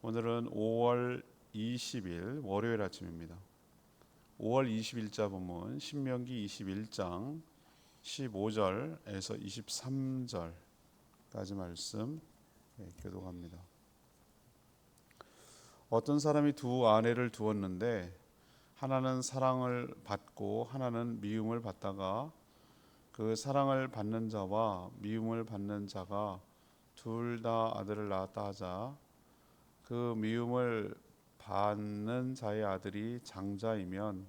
오늘은 5월 20일 월요일 아침입니다. 5월 20일자 본문 신명기 21장 15절에서 23절까지 말씀 교독합니다. 어떤 사람이 두 아내를 두었는데 하나는 사랑을 받고 하나는 미움을 받다가 그 사랑을 받는 자와 미움을 받는 자가 둘 다 아들을 낳았다 하자 그 미움을 받는 자의 아들이 장자이면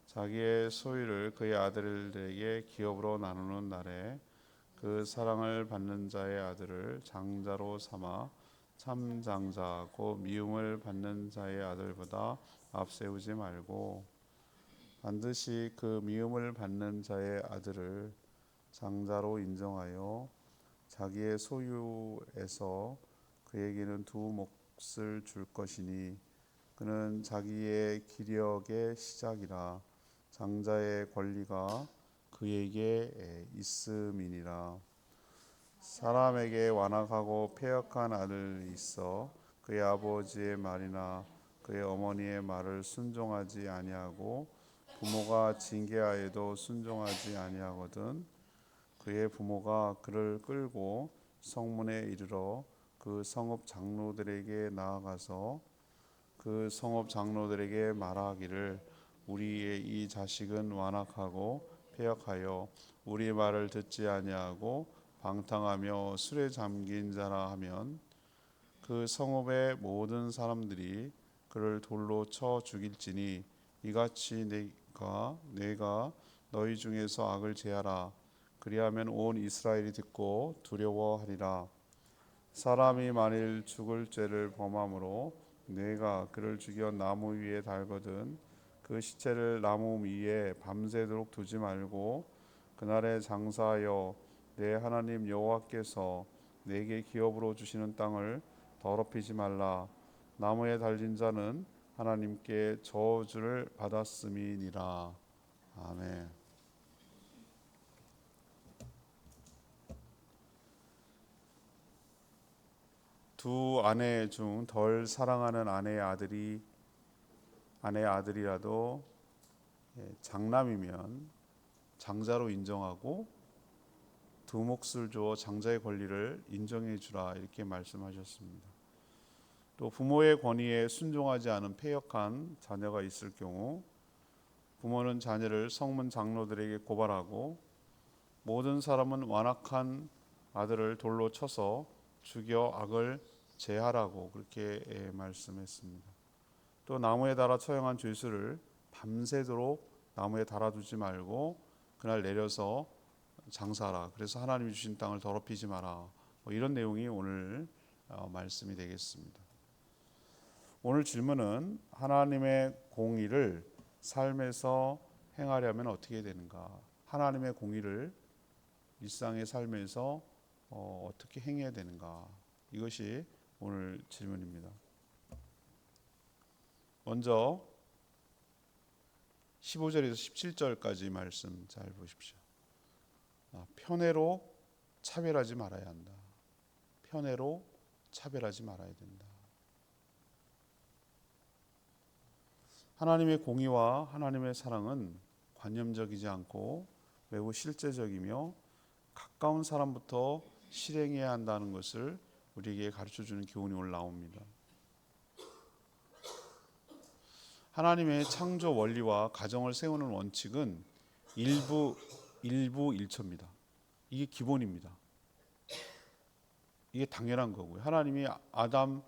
자기의 소유를 그의 아들들에게 기업으로 나누는 날에 그 사랑을 받는 자의 아들을 장자로 삼아 참 장자고 미움을 받는 자의 아들보다 앞세우지 말고 반드시 그 미움을 받는 자의 아들을 장자로 인정하여 자기의 소유에서 그에게는 두 몫을 줄 것이니 그는 자기의 기력의 시작이라 장자의 권리가 그에게 있음이니라. 사람에게 완악하고 패역한 아들이 있어 그의 아버지의 말이나 그의 어머니의 말을 순종하지 아니하고 부모가 징계하여도 순종하지 아니하거든 그의 부모가 그를 끌고 성문에 이르러 그 성읍 장로들에게 나아가서 그 성읍 장로들에게 말하기를 우리의 이 자식은 완악하고 패역하여 우리 말을 듣지 아니하고 방탕하며 술에 잠긴 자라 하면 그 성읍의 모든 사람들이 그를 돌로 쳐 죽일지니 이같이 내가 너희 중에서 악을 제하라. 그리하면 온 이스라엘이 듣고 두려워하리라. 사람이 만일 죽을 죄를 범함으로 내가 그를 죽여 나무 위에 달거든 그 시체를 나무 위에 밤새도록 두지 말고 그날에 장사하여 내 하나님 여호와께서 내게 기업으로 주시는 땅을 더럽히지 말라. 나무에 달린 자는 하나님께 저주를 받았음이니라. 아멘. 두 아내 중 덜 사랑하는 아내의 아들이라도 장남이면 장자로 인정하고 두 몫을 주어 장자의 권리를 인정해 주라 이렇게 말씀하셨습니다. 또 부모의 권위에 순종하지 않은 패역한 자녀가 있을 경우 부모는 자녀를 성문 장로들에게 고발하고 모든 사람은 완악한 아들을 돌로 쳐서 죽여 악을 제하라고 그렇게 말씀했습니다. 또 나무에 달아 처형한 죄수를 밤새도록 나무에 달아두지 말고 그날 내려서 장사하라. 그래서 하나님이 주신 땅을 더럽히지 마라. 이런 내용이 오늘 말씀이 되겠습니다. 오늘 질문은 하나님의 공의를 삶에서 행하려면 어떻게 되는가? 하나님의 공의를 일상의 삶에서 어떻게 행해야 되는가? 이것이 오늘 질문입니다. 먼저 15절에서 17절까지 말씀 잘 보십시오. 편애로 차별하지 말아야 한다. 편애로 차별하지 말아야 된다. 하나님의 공의와 하나님의 사랑은 관념적이지 않고 매우 실제적이며 가까운 사람부터 실행해야 한다는 것을 우리에게 가르쳐주는 교훈이 오늘 나옵니다. 하나님의 창조 원리와 가정을 세우는 원칙은 일부일처입니다. 이게 기본입니다. 이게 당연한 거고요. 하나님이 아담과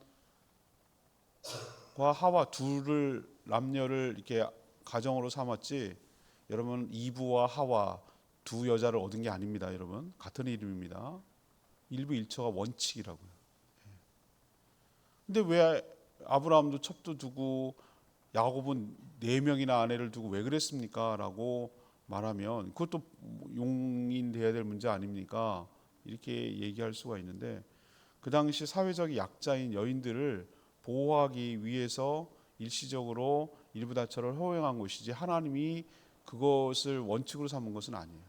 하와 둘을 남녀를 이렇게 가정으로 삼았지 여러분 이브와 하와 두 여자를 얻은 게 아닙니다. 여러분 같은 이름입니다. 일부일처가 원칙이라고요. 근데 왜 아브라함도 첩도 두고 야곱은 4명이나 아내를 두고 왜 그랬습니까? 라고 말하면 그것도 용인돼야 될 문제 아닙니까? 이렇게 얘기할 수가 있는데 그 당시 사회적 약자인 여인들을 보호하기 위해서 일시적으로 일부 다처를 허용한 것이지 하나님이 그것을 원칙으로 삼은 것은 아니에요.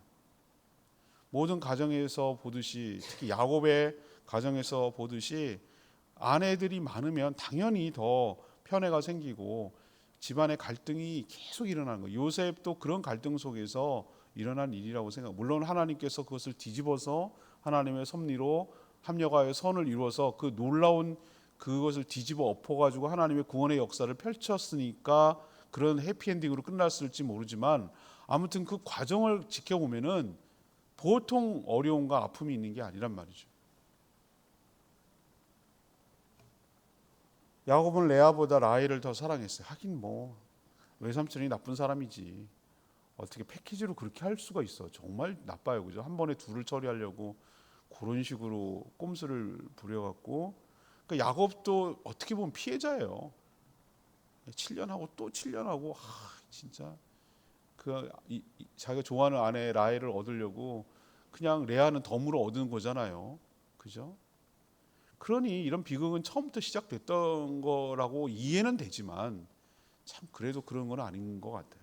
모든 가정에서 보듯이 특히 야곱의 가정에서 보듯이 아내들이 많으면 당연히 더 편애가 생기고 집안의 갈등이 계속 일어나는 거예요. 요셉도 그런 갈등 속에서 일어난 일이라고 생각. 물론 하나님께서 그것을 뒤집어서 하나님의 섭리로 합력하여 선을 이루어서 그 놀라운 그것을 뒤집어 엎어가지고 하나님의 구원의 역사를 펼쳤으니까 그런 해피엔딩으로 끝났을지 모르지만 아무튼 그 과정을 지켜보면은 보통 어려움과 아픔이 있는 게 아니란 말이죠. 야곱은 레아보다 라헬을 더 사랑했어요. 하긴 뭐 외삼촌이 나쁜 사람이지. 어떻게 패키지로 그렇게 할 수가 있어. 정말 나빠요. 그죠? 한 번에 둘을 처리하려고 그런 식으로 꼼수를 부려갖고 그러니까 야곱도 어떻게 보면 피해자예요. 7년하고 또 7년하고 진짜 자기가 좋아하는 아내 라헬을 얻으려고 그냥 레아는 덤으로 얻은 거잖아요. 그죠? 그러니 이런 비극은 처음부터 시작됐던 거라고 이해는 되지만 참 그래도 그런 건 아닌 것 같아요.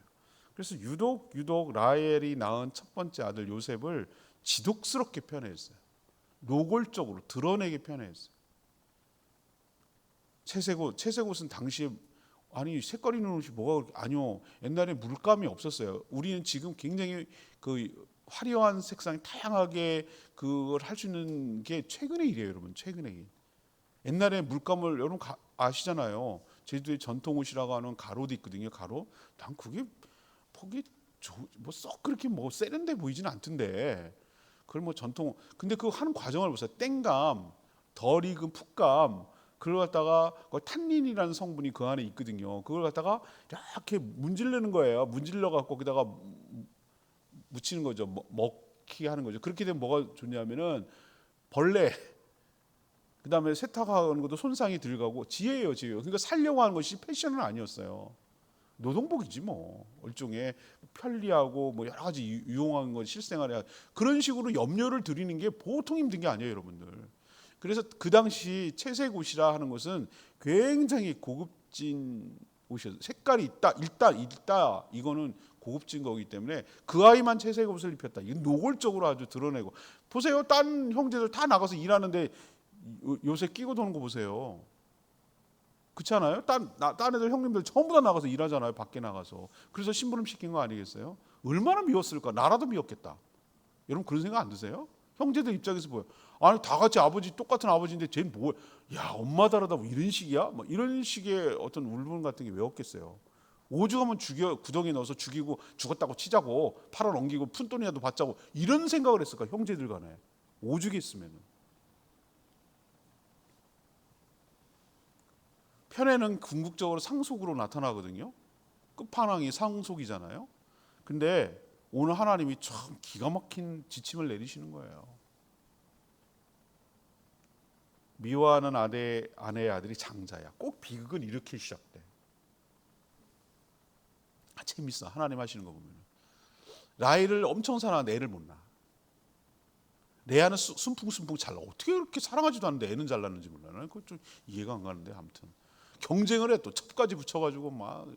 그래서 유독 라헬이 낳은 첫 번째 아들 요셉을 지독스럽게 편애했어요. 노골적으로 드러내게 편애했어요. 채색옷은 당시에 아니 색깔 있는 옷이 뭐가 그렇게 아니요. 옛날에 물감이 없었어요. 우리는 지금 굉장히 그 화려한 색상이 다양하게 그걸 할 수 있는 게 최근의 일이에요, 여러분. 최근의 일. 옛날에 물감을 여러분 아시잖아요. 제주도의 전통 옷이라고 하는 가로도 있거든요. 가로. 난 그게 보기 뭐썩 그렇게 뭐 세련돼 보이지는 않던데. 그걸 뭐 전통. 근데 그 하는 과정을 보세요. 땡감, 덜 익은 풋감. 그걸 갖다가 탄닌이라는 성분이 그 안에 있거든요. 그걸 갖다가 이렇게 문질르는 거예요. 문질러 갖고 거기다가 묻히는 거죠. 먹기 하는 거죠. 그렇게 되면 뭐가 좋냐면은 벌레, 그다음에 세탁하는 것도 손상이 들어가고 지혜예요, 지혜. 그러니까 살려고 하는 것이 패션은 아니었어요. 노동복이지 뭐. 일종의 편리하고 뭐 여러 가지 유용한 것 실생활에 그런 식으로 염려를 드리는 게 보통 힘든 게 아니에요, 여러분들. 그래서 그 당시 채색 옷이라 하는 것은 굉장히 고급진 옷이었어요. 색깔이 있다 이거는 고급진 거기 때문에 그 아이만 채색 옷을 입혔다. 이건 노골적으로 아주 드러내고 보세요. 딴 형제들 다 나가서 일하는데 요새 끼고 도는 거 보세요. 그렇지 않아요? 딴 애들 형님들 전부 다 나가서 일하잖아요. 밖에 나가서. 그래서 심부름 시킨 거 아니겠어요? 얼마나 미웠을까? 나라도 미웠겠다. 여러분 그런 생각 안 드세요? 형제들 입장에서 보여. 아니 다 같이 아버지 똑같은 아버지인데 쟤는 뭐? 야 엄마 다르다 뭐 이런 식이야? 뭐 이런 식의 어떤 울분 같은 게 왜 없겠어요? 오죽하면 구덩이에 넣어서 죽이고 죽었다고 치자고 팔아 넘기고 푼돈이라도 받자고 이런 생각을 했을까 형제들 간에 오죽했으면은. 편애는 궁극적으로 상속으로 나타나거든요. 끝판왕이 상속이잖아요. 근데 오늘 하나님이 참 기가 막힌 지침을 내리시는 거예요. 미워하는 아내의 아들이 장자야. 꼭 비극은 이렇게 시작돼. 재밌어. 하나님 하시는 거 보면. 라헬을 엄청 사랑하는데 애를 못 낳아. 레아는 순풍순풍 잘 나. 어떻게 그렇게 사랑하지도 않는데 애는 잘 낳는지 몰라. 나는 그거 좀 이해가 안 가는데 아무튼. 경쟁을 해 또 첩까지 붙여가지고 막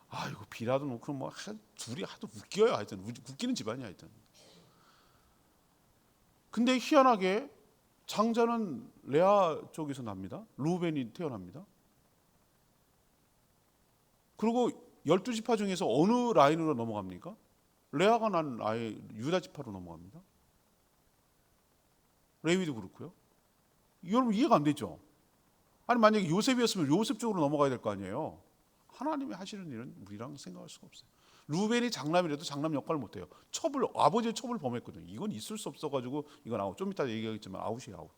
아이고 비라도 놓고 뭐 둘이 하도 웃겨요. 하여튼 웃기는 집안이야 하여튼. 근데 희한하게 장자는 레아 쪽에서 납니다. 루벤이 태어납니다. 그리고 12지파 중에서 어느 라인으로 넘어갑니까? 레아가 난 아예 유다 지파로 넘어갑니다. 레위도 그렇고요. 여러분 이해가 안 되죠? 아니 만약에 요셉이었으면 요셉 쪽으로 넘어가야 될 거 아니에요. 하나님이 하시는 일은 우리랑 생각할 수가 없어요. 루벤이 장남이라도 장남 역할을 못해요. 아버지의 첩을 범했거든요. 이건 있을 수 없어가지고 이건 아웃. 좀 이따 얘기하겠지만 아웃이에요. 아웃.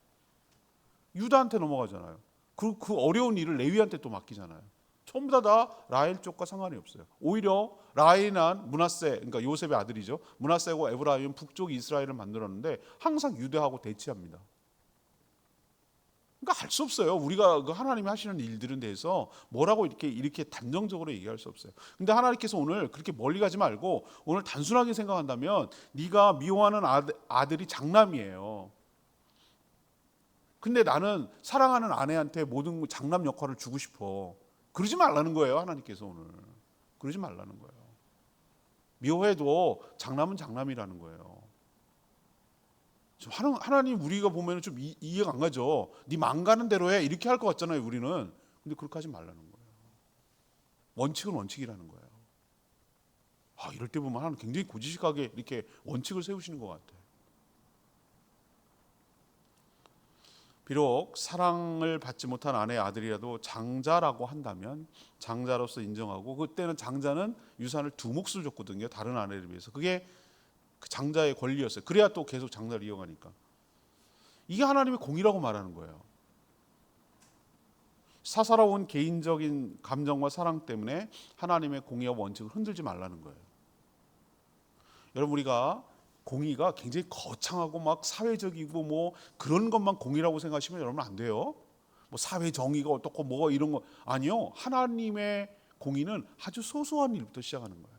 유다한테 넘어가잖아요. 그 어려운 일을 레위한테 또 맡기잖아요. 전부 다 라헬 쪽과 상관이 없어요. 오히려 라헬이 난 므낫세, 그러니까 요셉의 아들이죠. 므낫세고 에브라임은 북쪽 이스라엘을 만들었는데 항상 유대하고 대치합니다. 그러니까 할 수 없어요. 우리가 그 하나님이 하시는 일들은 대해서 뭐라고 이렇게 단정적으로 얘기할 수 없어요. 근데 하나님께서 오늘 그렇게 멀리 가지 말고 오늘 단순하게 생각한다면 네가 미워하는 아들이 장남이에요. 근데 나는 사랑하는 아내한테 모든 장남 역할을 주고 싶어. 그러지 말라는 거예요. 하나님께서 오늘. 그러지 말라는 거예요. 미워해도 장남은 장남이라는 거예요. 하나님 우리가 보면 좀 이해가 안 가죠. 네 맘 가는 대로 해 이렇게 할 것 같잖아요 우리는. 근데 그렇게 하지 말라는 거예요. 원칙은 원칙이라는 거예요. 이럴 때 보면 하나님 굉장히 고지식하게 이렇게 원칙을 세우시는 것 같아요. 비록 사랑을 받지 못한 아내의 아들이라도 장자라고 한다면 장자로서 인정하고, 그때는 장자는 유산을 2몫을 줬거든요. 다른 아내를 위해서. 그게 그 장자의 권리였어요. 그래야 또 계속 장자를 이어가니까. 이게 하나님의 공의라고 말하는 거예요. 사사로운 개인적인 감정과 사랑 때문에 하나님의 공의와 원칙을 흔들지 말라는 거예요. 여러분, 우리가 공의가 굉장히 거창하고 막 사회적이고 뭐 그런 것만 공의라고 생각하시면 여러분 안 돼요. 뭐 사회 정의가 어떻고 뭐 이런 거 아니요. 하나님의 공의는 아주 소소한 일부터 시작하는 거예요.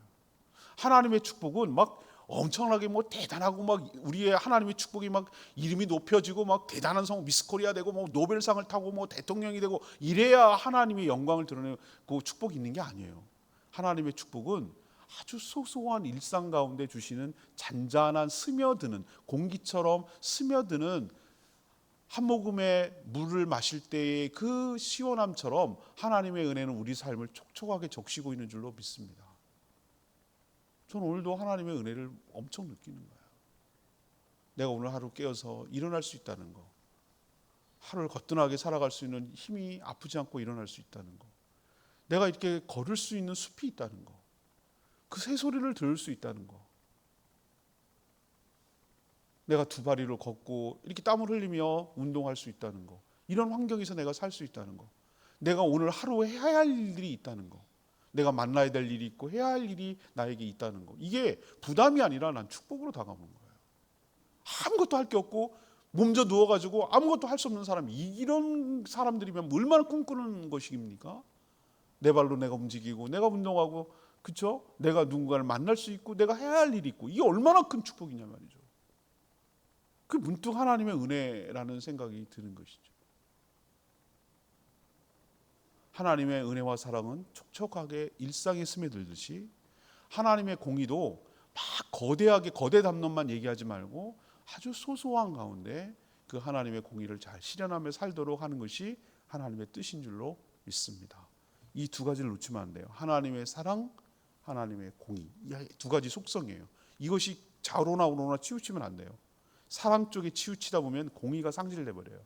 하나님의 축복은 막 엄청나게 뭐 대단하고 막 우리의 하나님의 축복이 막 이름이 높여지고 막 대단한 성 미스코리아 되고 뭐 노벨상을 타고 뭐 대통령이 되고 이래야 하나님의 영광을 드러내고 그 축복이 있는 게 아니에요. 하나님의 축복은 아주 소소한 일상 가운데 주시는 잔잔한 스며드는 공기처럼 스며드는 한 모금의 물을 마실 때의 그 시원함처럼 하나님의 은혜는 우리 삶을 촉촉하게 적시고 있는 줄로 믿습니다. 저는 오늘도 하나님의 은혜를 엄청 느끼는 거예요. 내가 오늘 하루 깨어서 일어날 수 있다는 거, 하루를 거뜬하게 살아갈 수 있는 힘이 아프지 않고 일어날 수 있다는 거, 내가 이렇게 걸을 수 있는 숲이 있다는 거, 그 새소리를 들을 수 있다는 거, 내가 2바리로 걷고 이렇게 땀을 흘리며 운동할 수 있다는 거, 이런 환경에서 내가 살 수 있다는 거, 내가 오늘 하루에 해야 할 일들이 있다는 거, 내가 만나야 될 일이 있고 해야 할 일이 나에게 있다는 거, 이게 부담이 아니라 난 축복으로 다가오는 거예요. 아무것도 할 게 없고 몸져 누워가지고 아무것도 할 수 없는 사람, 이런 사람들이면 얼마나 꿈꾸는 것입니까? 내 발로 내가 움직이고 내가 운동하고, 그렇죠? 내가 누군가를 만날 수 있고 내가 해야 할 일이 있고, 이게 얼마나 큰 축복이냐 말이죠. 그 문득 하나님의 은혜라는 생각이 드는 것이죠. 하나님의 은혜와 사랑은 촉촉하게 일상에 스며들듯이 하나님의 공의도 막 거대하게 거대 담론만 얘기하지 말고 아주 소소한 가운데 그 하나님의 공의를 잘 실현하며 살도록 하는 것이 하나님의 뜻인 줄로 믿습니다. 이 2가지를 놓치면 안 돼요. 하나님의 사랑, 하나님의 공의. 이 2가지 속성이에요. 이것이 좌우로나 우로나 치우치면 안 돼요. 사랑 쪽에 치우치다 보면 공의가 상실돼 버려요.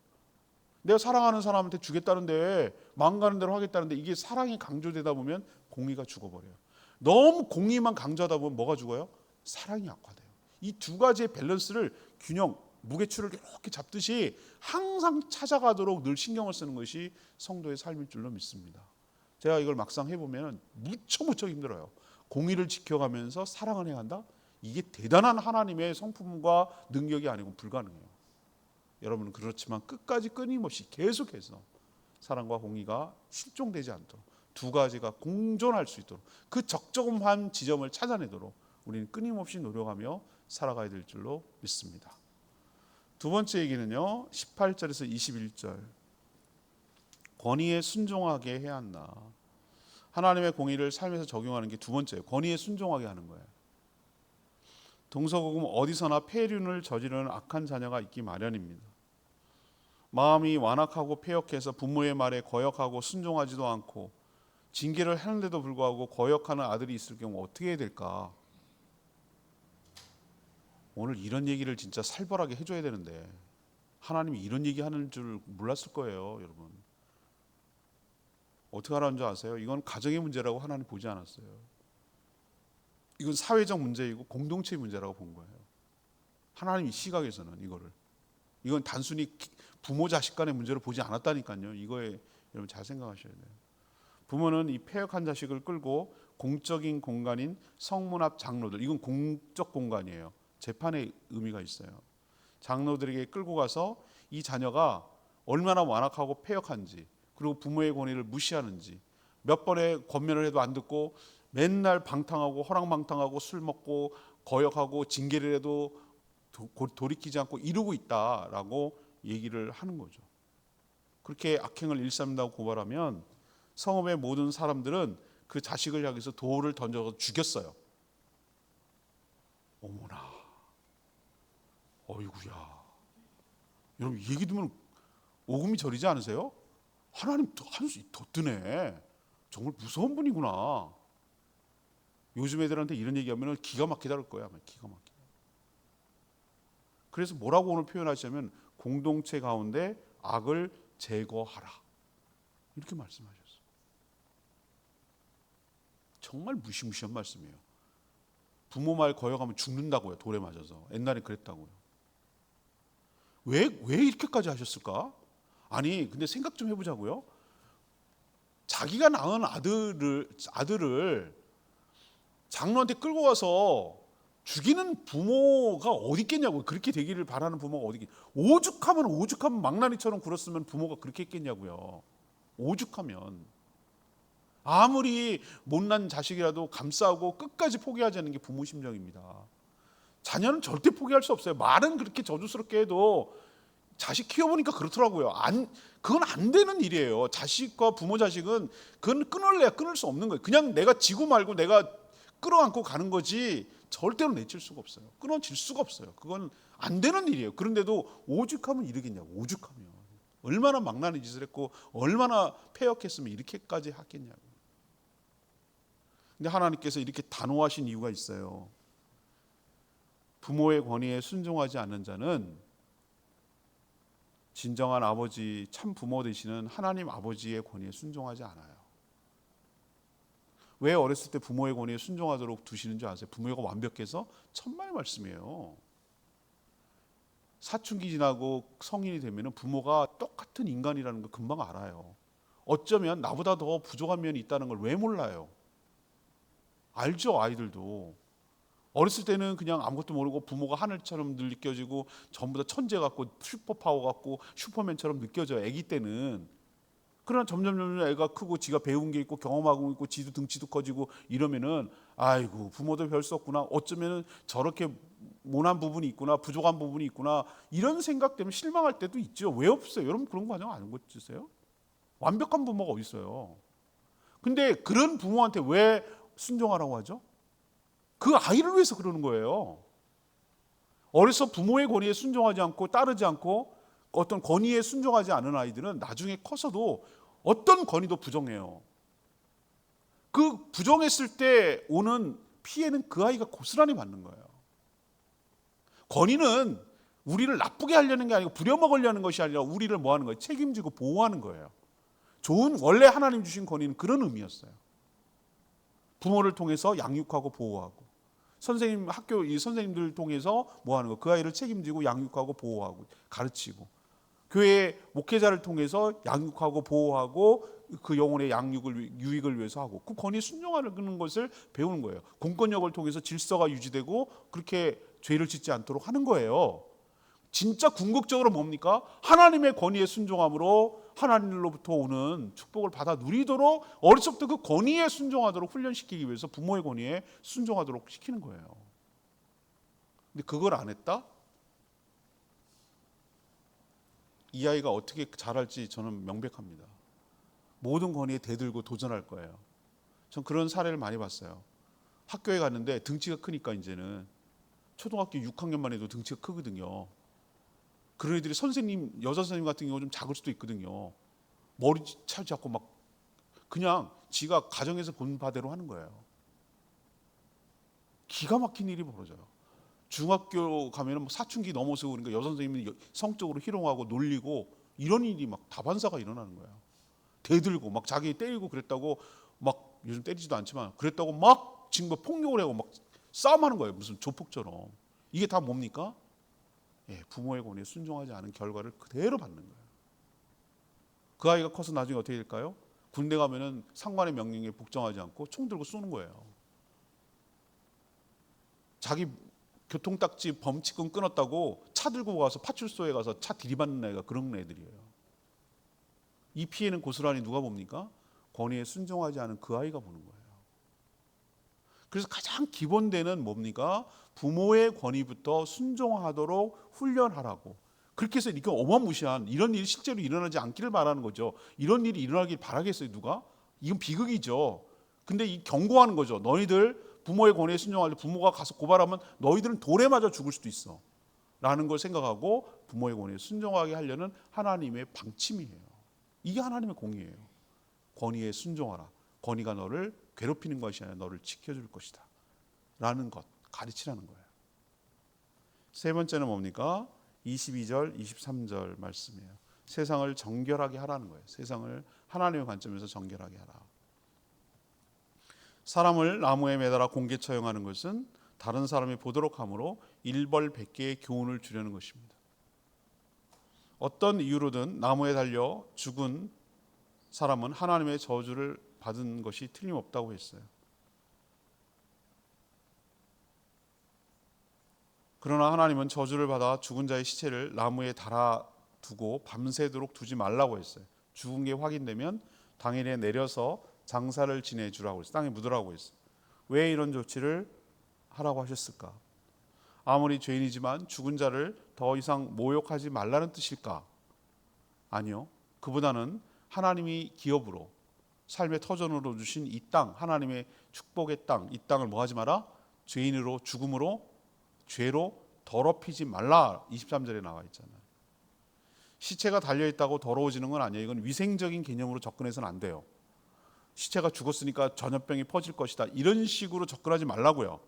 내가 사랑하는 사람한테 주겠다는데 마음 가는 대로 하겠다는데 이게 사랑이 강조되다 보면 공의가 죽어버려요. 너무 공의만 강조하다 보면 뭐가 죽어요? 사랑이 약화돼요. 이 2가지의 밸런스를 균형, 무게추를 이렇게 잡듯이 항상 찾아가도록 늘 신경을 쓰는 것이 성도의 삶일 줄로 믿습니다. 제가 이걸 막상 해보면 무척 힘들어요. 공의를 지켜가면서 사랑을 해야 한다? 이게 대단한 하나님의 성품과 능력이 아니고 불가능해요. 여러분은 그렇지만 끝까지 끊임없이 계속해서 사랑과 공의가 실종되지 않도록 2가지가 공존할 수 있도록 그 적정한 지점을 찾아내도록 우리는 끊임없이 노력하며 살아가야 될 줄로 믿습니다. 2번째 얘기는요, 18절에서 21절. 권위에 순종하게 해야 한다. 하나님의 공의를 삶에서 적용하는 게 2번째예요. 권위에 순종하게 하는 거예요. 동서고금 어디서나 폐륜을 저지르는 악한 자녀가 있기 마련입니다. 마음이 완악하고 패역해서 부모의 말에 거역하고 순종하지도 않고 징계를 하는데도 불구하고 거역하는 아들이 있을 경우 어떻게 해야 될까? 오늘 이런 얘기를 진짜 살벌하게 해줘야 되는데 하나님이 이런 얘기하는 줄 몰랐을 거예요, 여러분. 어떻게 하라는 줄 아세요? 이건 가정의 문제라고 하나님 보지 않았어요. 이건 사회적 문제이고 공동체의 문제라고 본 거예요. 하나님 이 시각에서는 이건 단순히 부모 자식 간의 문제로 보지 않았다니까요. 이거에 여러분 잘 생각하셔야 돼요. 부모는 이 패역한 자식을 끌고 공적인 공간인 성문 앞 장로들, 이건 공적 공간이에요. 재판의 의미가 있어요. 장로들에게 끌고 가서 이 자녀가 얼마나 완악하고 패역한지, 그리고 부모의 권위를 무시하는지, 몇 번의 권면을 해도 안 듣고 맨날 방탕하고 허랑방탕하고 술 먹고 거역하고 징계를 해도 돌이키지 않고 이루고 있다라고 얘기를 하는 거죠. 그렇게 악행을 일삼는다고 고발하면 성읍의 모든 사람들은 그 자식을 향해서 돌을 던져서 죽였어요. 어머나, 어이구야, 여러분, 이 얘기 들으면 오금이 저리지 않으세요? 하나님 한수 더 뜨네. 정말 무서운 분이구나. 요즘 애들한테 이런 얘기하면 기가 막히다 그럴 거야. 기가 막히다. 그래서 뭐라고 오늘 표현하시냐면 공동체 가운데 악을 제거하라. 이렇게 말씀하셨어요. 정말 무시무시한 말씀이에요. 부모 말 거역하면 죽는다고요. 돌에 맞아서. 옛날에 그랬다고요. 왜 이렇게까지 하셨을까? 아니, 근데 생각 좀 해보자고요. 자기가 낳은 아들을 장로한테 끌고 와서 죽이는 부모가 어디 있겠냐고요. 그렇게 되기를 바라는 부모가 어디 있겠냐고요. 오죽하면 망나니처럼 굴었으면 부모가 그렇게 했겠냐고요. 오죽하면. 아무리 못난 자식이라도 감싸고 끝까지 포기하지 않는 게 부모 심정입니다. 자녀는 절대 포기할 수 없어요. 말은 그렇게 저주스럽게 해도 자식 키워보니까 그렇더라고요. 그건 안 되는 일이에요. 자식과 부모 자식은 그건 끊을래야 끊을 수 없는 거예요. 그냥 내가 지고 말고 내가 끌어안고 가는 거지 절대로 내칠 수가 없어요. 끊어질 수가 없어요. 그건 안 되는 일이에요. 그런데도 오죽하면 이러겠냐고. 오죽하면 얼마나 망나니 짓을 했고 얼마나 패역했으면 이렇게까지 하겠냐고. 근데 하나님께서 이렇게 단호하신 이유가 있어요. 부모의 권위에 순종하지 않는 자는 진정한 아버지, 참 부모 되시는 하나님 아버지의 권위에 순종하지 않아요. 왜 어렸을 때 부모의 권위에 순종하도록 두시는 줄 아세요? 부모가 완벽해서? 천만의 말씀이에요. 사춘기 지나고 성인이 되면 부모가 똑같은 인간이라는 걸 금방 알아요. 어쩌면 나보다 더 부족한 면이 있다는 걸 왜 몰라요? 알죠, 아이들도. 어렸을 때는 그냥 아무것도 모르고 부모가 하늘처럼 느껴지고 전부 다 천재 같고 슈퍼파워 같고 슈퍼맨처럼 느껴져요, 아기 때는. 그러나 점점 애가 크고 지가 배운 게 있고 경험하고 있고 지도 등치도 커지고 이러면은 아이고 부모도 별 수 없구나. 어쩌면 저렇게 모난 부분이 있구나. 부족한 부분이 있구나. 이런 생각 때문에 실망할 때도 있죠. 왜 없어요? 여러분 그런 과정 안 거치세요? 완벽한 부모가 어디 있어요? 근데 그런 부모한테 왜 순종하라고 하죠? 그 아이를 위해서 그러는 거예요. 어려서 부모의 권위에 순종하지 않고 따르지 않고 어떤 권위에 순종하지 않은 아이들은 나중에 커서도 어떤 권위도 부정해요. 그 부정했을 때 오는 피해는 그 아이가 고스란히 받는 거예요. 권위는 우리를 나쁘게 하려는 게 아니고 부려먹으려는 것이 아니라 우리를 뭐 하는 거예요? 책임지고 보호하는 거예요. 원래 하나님 주신 권위는 그런 의미였어요. 부모를 통해서 양육하고 보호하고 학교 이 선생님들 통해서 뭐 하는 거? 그 아이를 책임지고 양육하고 보호하고 가르치고 교회 목회자를 통해서 양육하고 보호하고 그 영혼의 유익을 위해서 하고 그 권위에 순종하는 것을 배우는 거예요. 공권력을 통해서 질서가 유지되고 그렇게 죄를 짓지 않도록 하는 거예요. 진짜 궁극적으로 뭡니까? 하나님의 권위에 순종함으로 하나님으로부터 오는 축복을 받아 누리도록 어렸을 때부터 그 권위에 순종하도록 훈련시키기 위해서 부모의 권위에 순종하도록 시키는 거예요. 근데 그걸 안 했다? 이 아이가 어떻게 자랄지 저는 명백합니다. 모든 권위에 대들고 도전할 거예요. 전 그런 사례를 많이 봤어요. 학교에 갔는데 등치가 크니까 이제는 초등학교 6학년만 해도 등치가 크거든요. 그런 애들이 여자 선생님 같은 경우 좀 작을 수도 있거든요. 머리 잡고 막 그냥 지가 가정에서 본 바대로 하는 거예요. 기가 막힌 일이 벌어져요. 중학교 가면은 사춘기 넘어서 그러니까 여자 선생님이 성적으로 희롱하고 놀리고 이런 일이 막 다반사가 일어나는 거예요. 대들고 막 자기 때리고 그랬다고 막 요즘 때리지도 않지만 그랬다고 막 지금 폭력을 하고 막 싸움하는 거예요. 무슨 조폭처럼. 이게 다 뭡니까? 부모의 권위에 순종하지 않은 결과를 그대로 받는 거예요. 그 아이가 커서 나중에 어떻게 될까요? 군대 가면은 상관의 명령에 복종하지 않고 총 들고 쏘는 거예요. 자기 교통딱지 범칙금 끊었다고 차 들고 가서 파출소에 가서 차 들이받는 애가 그런 애들이에요. 이 피해는 고스란히 누가 봅니까? 권위에 순종하지 않은 그 아이가 보는 거예요. 그래서 가장 기본되는 뭡니까? 부모의 권위부터 순종하도록 훈련하라고. 그렇게 해서 이렇게 어마무시한 이런 일이 실제로 일어나지 않기를 바라는 거죠. 이런 일이 일어나길 바라겠어요, 누가? 이건 비극이죠. 근데 이 경고하는 거죠. 너희들 부모의 권위에 순종할 때 부모가 가서 고발하면 너희들은 돌에 맞아 죽을 수도 있어. 라는 걸 생각하고 부모의 권위에 순종하게 하려는 하나님의 방침이에요. 이게 하나님의 공의예요. 권위에 순종하라. 권위가 너를 괴롭히는 것이 아니라 너를 지켜줄 것이다 라는 것, 가르치라는 거예요. 세 번째는 뭡니까? 22절, 23절 말씀이에요. 세상을 정결하게 하라는 거예요. 세상을 하나님의 관점에서 정결하게 하라. 사람을 나무에 매달아 공개 처형하는 것은 다른 사람이 보도록 함으로 일벌백계의 교훈을 주려는 것입니다. 어떤 이유로든 나무에 달려 죽은 사람은 하나님의 저주를 받은 것이 틀림없다고 했어요. 그러나 하나님은 저주를 받아 죽은 자의 시체를 나무에 달아두고 밤새도록 두지 말라고 했어요. 죽은 게 확인되면 당일에 내려서 장사를 지내주라고 했어요. 땅에 묻으라고 했어요. 왜 이런 조치를 하라고 하셨을까? 아무리 죄인이지만 죽은 자를 더 이상 모욕하지 말라는 뜻일까? 아니요. 그보다는 하나님이 기업으로 삶의 터전으로 주신 이 땅, 하나님의 축복의 땅, 이 땅을 뭐 하지 마라? 죄인으로 죽음으로 죄로 더럽히지 말라. 23절에 나와 있잖아요. 시체가 달려있다고 더러워지는 건 아니에요. 이건 위생적인 개념으로 접근해서는 안 돼요. 시체가 죽었으니까 전염병이 퍼질 것이다, 이런 식으로 접근하지 말라고요.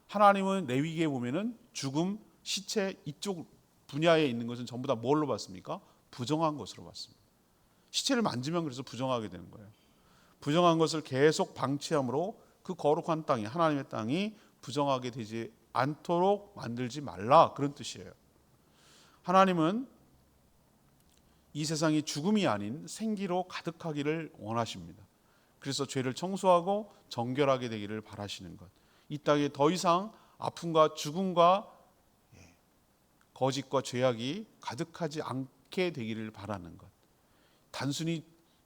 하나님은 레위기에 보면은 죽음, 시체 이쪽 분야에 있는 것은 전부 다 뭘로 봤습니까? 부정한 것으로 봤습니다. 시체를 만지면 그래서 부정하게 되는 거예요. 부정한 것을 계속 방치함으로 그 거룩한 땅이, 하나님의 땅이 부정하게 되지 않도록 만들지 말라, 그런 뜻이에요. 하나님은 이 세상이 죽음이 아닌 생기로 가득하기를 원하십니다. 그래서 죄를 청소하고 정결하게 되기를 바라시는 것, 이 땅에 더 이상 아픔과 죽음과 거짓과 죄악이 가득하지 않게 되기를 바라는 것. 단순히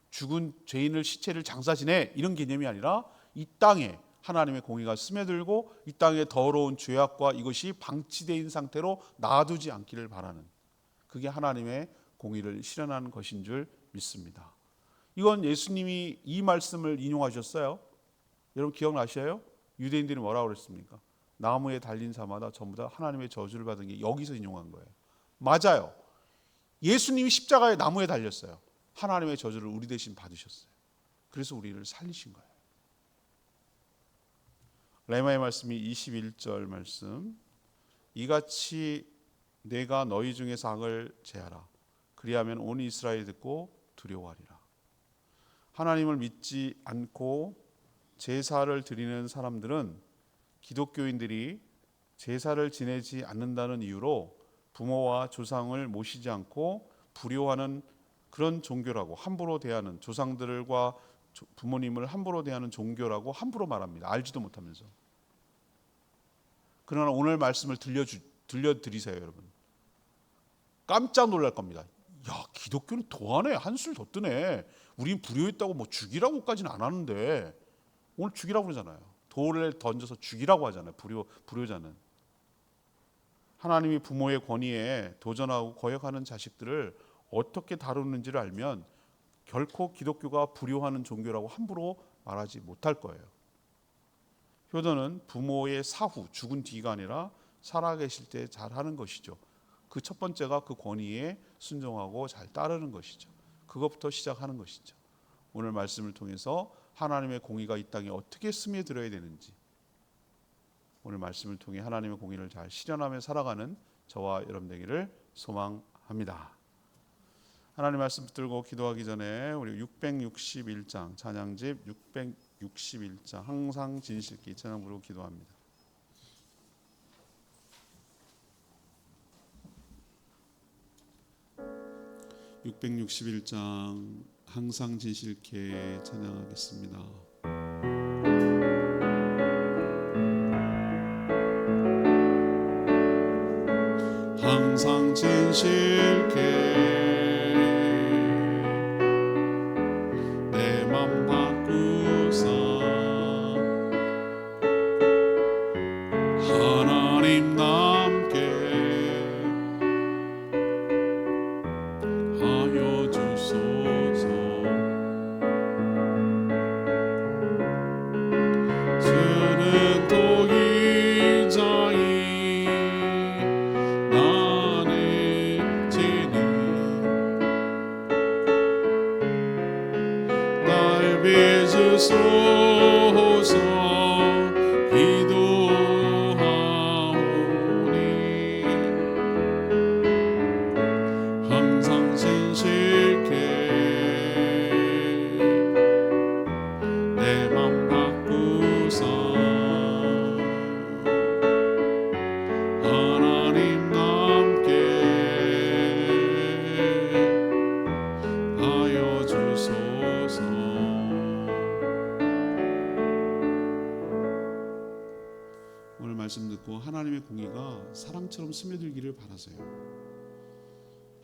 죽은 죄인을 시체를 장사 지내 이런 개념이 아니라 이 땅에 하나님의 공의가 스며들고 이 땅에 더러운 죄악과 이것이 방치되어 있는 상태로 놔두지 않기를 바라는, 그게 하나님의 공의를 실현하는 것인 줄 믿습니다. 이건 예수님이 이 말씀을 인용하셨어요. 여러분 기억나셔요? 유대인들이 뭐라고 그랬습니까? 나무에 달린 자마다 전부 다 하나님의 저주를 받은 게 여기서 인용한 거예요. 맞아요. 예수님이 십자가에 나무에 달렸어요. 하나님의 저주를 우리 대신 받으셨어요. 그래서 우리를 살리신 거예요. 레마의 말씀이 21절 말씀, 이같이 내가 너희 중에서 악을 제하라. 그리하면 온 이스라엘이 듣고 두려워하리라. 하나님을 믿지 않고 제사를 드리는 사람들은, 기독교인들이 제사를 지내지 않는다는 이유로 부모와 조상을 모시지 않고 불효하는 그런 종교라고 함부로 대하는, 조상들과 부모님을 함부로 대하는 종교라고 함부로 말합니다. 알지도 못하면서. 그러나 오늘 말씀을 들려드리세요, 여러분. 깜짝 놀랄 겁니다. 야, 기독교는 더하네, 한술 더 뜨네. 우린 불효했다고 뭐 죽이라고까지는 안 하는데 오늘 죽이라고 그러잖아요. 돌을 던져서 죽이라고 하잖아요. 불효자는. 하나님이 부모의 권위에 도전하고 거역하는 자식들을 어떻게 다루는지를 알면 결코 기독교가 불효하는 종교라고 함부로 말하지 못할 거예요. 효도는 부모의 사후, 죽은 뒤가 아니라 살아계실 때 잘하는 것이죠. 그 첫 번째가 그 권위에 순종하고 잘 따르는 것이죠. 그것부터 시작하는 것이죠. 오늘 말씀을 통해서 하나님의 공의가 이 땅에 어떻게 스며들어야 되는지, 오늘 말씀을 통해 하나님의 공의를 잘 실현하며 살아가는 저와 여러분 되기를 소망합니다. 하나님 말씀 붙들고 기도하기 전에 우리 661장 찬양집 661장 항상 진실기 찬양 부르고 기도합니다. 661장 항상 진실케 찬양하겠습니다. 항상 진실케 내 맘 바꾸사 하나님 남게 하여 주소서. 주는 도기자이 나 날 빚으소서 기도하오니 항상 진실케 내 맘 바꾸사 하나님 남게 하여 주소서. 오늘 말씀 듣고 하나님의 공의가 사랑처럼 스며들기를 바라세요.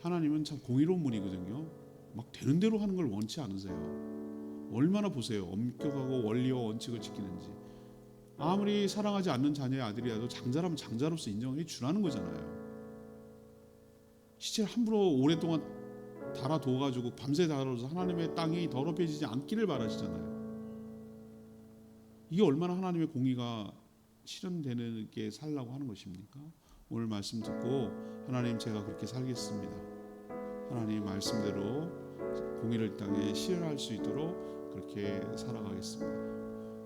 하나님은 참 공의로운 분이거든요. 막 되는 대로 하는 걸 원치 않으세요. 얼마나 보세요. 엄격하고 원리와 원칙을 지키는지. 아무리 사랑하지 않는 자녀의 아들이라도 장자라면 장자로서 인정해 주라는 거잖아요. 시체를 함부로 오랫동안 달아둬가지고 밤새 달아둬서 하나님의 땅이 더럽혀지지 않기를 바라시잖아요. 이게 얼마나 하나님의 공의가 실현되게 살라고 하는 것입니까? 오늘 말씀 듣고 하나님 제가 그렇게 살겠습니다. 하나님 말씀대로 공의를 땅에 실현할 수 있도록 그렇게 살아가겠습니다.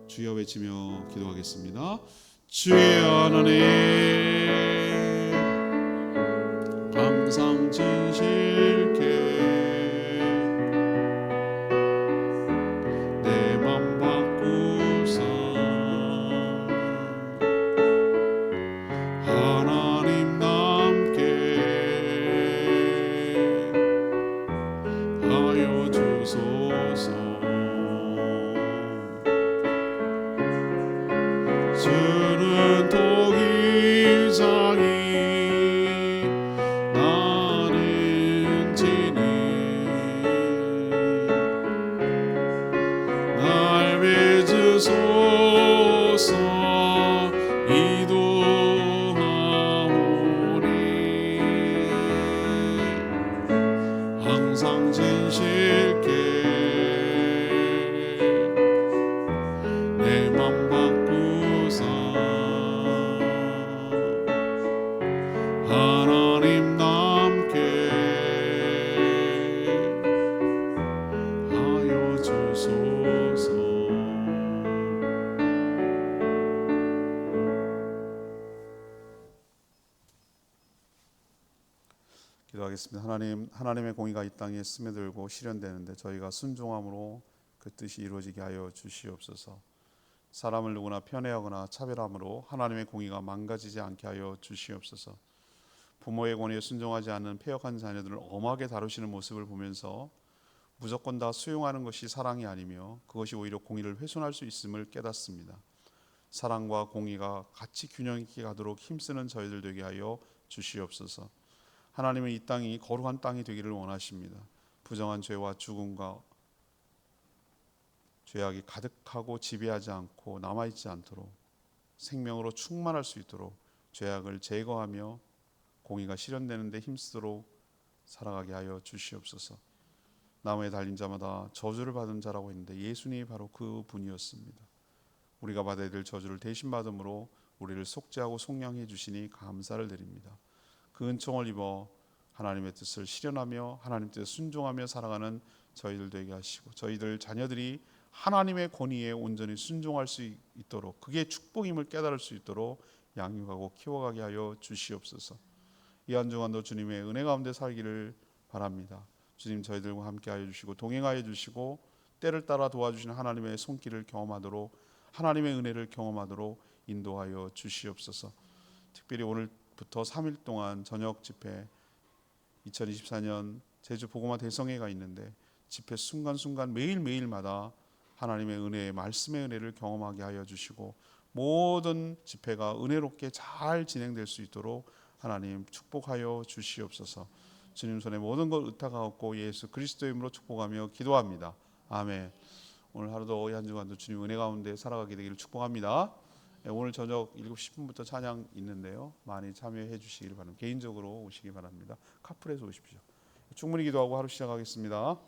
주여 외치며 기도하겠습니다. 주여 하나님 항상 진실케 내 맘 바꾸사 하나님 남게 하여 주소서. 주는 도기장이 나는 진이 날 빚으소서 기도하오니 항상 진실케 내 맘 바꾸사 하나님 남게 하여 주소서. 기도하겠습니다. 하나님, 하나님의 공의가 이 땅에 스며들고 실현되는데 저희가 순종함으로 그 뜻이 이루어지게 하여 주시옵소서. 사람을 누구나 편애하거나 차별함으로 하나님의 공의가 망가지지 않게 하여 주시옵소서. 부모의 권위에 순종하지 않는 패역한 자녀들을 엄하게 다루시는 모습을 보면서 무조건 다 수용하는 것이 사랑이 아니며 그것이 오히려 공의를 훼손할 수 있음을 깨닫습니다. 사랑과 공의가 같이 균형 있게 가도록 힘쓰는 저희들 되게 하여 주시옵소서. 하나님은 이 땅이 거룩한 땅이 되기를 원하십니다. 부정한 죄와 죽음과 죄악이 가득하고 지배하지 않고 남아있지 않도록 생명으로 충만할 수 있도록 죄악을 제거하며 공의가 실현되는 데 힘쓰도록 살아가게 하여 주시옵소서. 나무에 달린 자마다 저주를 받은 자라고 했는데 예수님이 바로 그 분이었습니다. 우리가 받아야 될 저주를 대신 받음으로 우리를 속죄하고 속량해 주시니 감사를 드립니다. 그 은총을 입어 하나님의 뜻을 실현하며 하나님 뜻에 순종하며 살아가는 저희들 되게 하시고 저희들 자녀들이 하나님의 권위에 온전히 순종할 수 있도록 그게 축복임을 깨달을 수 있도록 양육하고 키워가게 하여 주시옵소서. 이 한 주간도 주님의 은혜 가운데 살기를 바랍니다. 주님 저희들과 함께 하여 주시고 동행하여 주시고 때를 따라 도와주시는 하나님의 손길을 경험하도록 하나님의 은혜를 경험하도록 인도하여 주시옵소서. 특별히 오늘부터 3일 동안 저녁 집회 2024년 제주 복음화 대성회가 있는데 집회 순간순간 매일매일마다 하나님의 은혜, 말씀의 은혜를 경험하게 하여 주시고 모든 집회가 은혜롭게 잘 진행될 수 있도록 하나님 축복하여 주시옵소서. 주님 손에 모든 걸 의탁하옵고 예수 그리스도의 이름으로 축복하며 기도합니다. 아멘. 오늘 하루도 이 한 주간도 주님 은혜 가운데 살아가게 되기를 축복합니다. 오늘 저녁 7시 10분부터 찬양 있는데요. 많이 참여해 주시길 바랍니다. 개인적으로 오시기 바랍니다. 카풀에서 오십시오. 충분히 기도하고 하루 시작하겠습니다.